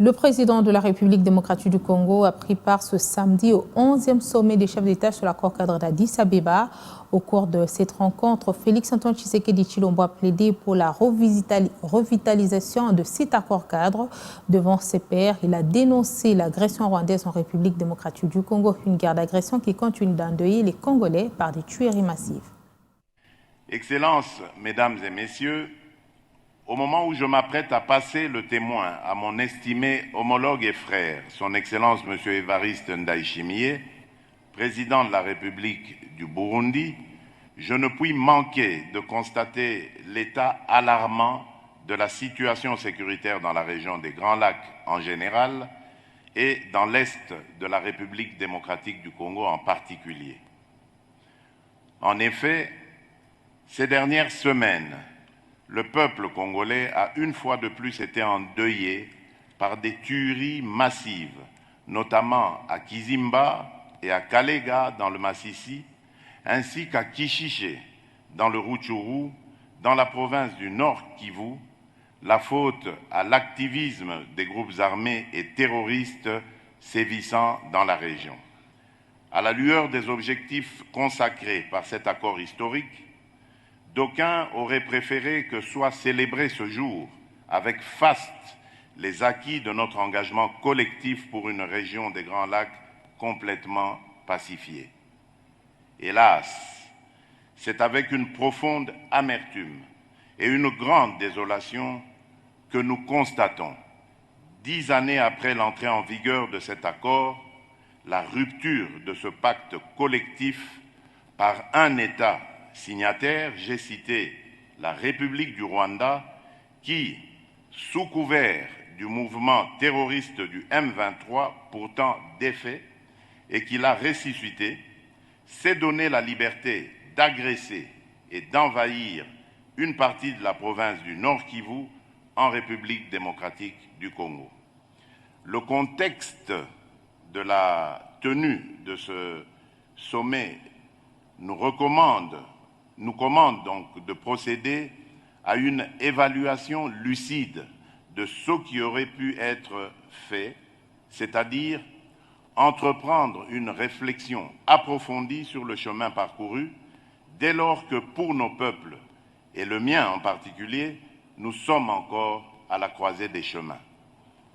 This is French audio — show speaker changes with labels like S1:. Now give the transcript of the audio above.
S1: Le président de la République démocratique du Congo a pris part ce samedi au 11e sommet des chefs d'État sur l'accord cadre d'Addis Abeba. Au cours de cette rencontre, Félix-Antoine Tshisekedi Tshilombo a plaidé pour la revitalisation de cet accord cadre. Devant ses pairs, il a dénoncé l'agression rwandaise en République démocratique du Congo, une guerre d'agression qui continue d'endeuiller les Congolais par des tueries massives.
S2: Excellences, Mesdames et Messieurs, au moment où je m'apprête à passer le témoin à mon estimé homologue et frère, son Excellence M. Évariste Ndayishimiye, président de la République du Burundi, je ne puis manquer de constater l'état alarmant de la situation sécuritaire dans la région des Grands Lacs en général et dans l'est de la République démocratique du Congo en particulier. En effet, ces dernières semaines, le peuple congolais a une fois de plus été endeuillé par des tueries massives, notamment à Kizimba et à Kalega dans le Massissi, ainsi qu'à Kishiché dans le Rutshuru, dans la province du Nord Kivu, la faute à l'activisme des groupes armés et terroristes sévissant dans la région. À la lueur des objectifs consacrés par cet accord historique, d'aucuns auraient préféré que soit célébré ce jour avec faste les acquis de notre engagement collectif pour une région des Grands Lacs complètement pacifiée. Hélas, c'est avec une profonde amertume et une grande désolation que nous constatons, 10 années après l'entrée en vigueur de cet accord, la rupture de ce pacte collectif par un État signataire, j'ai cité la République du Rwanda, qui, sous couvert du mouvement terroriste du M23, pourtant défait, et qui l'a ressuscité, s'est donné la liberté d'agresser et d'envahir une partie de la province du Nord Kivu en République démocratique du Congo. Le contexte de la tenue de ce sommet nous commande donc de procéder à une évaluation lucide de ce qui aurait pu être fait, c'est-à-dire entreprendre une réflexion approfondie sur le chemin parcouru, dès lors que pour nos peuples, et le mien en particulier, nous sommes encore à la croisée des chemins.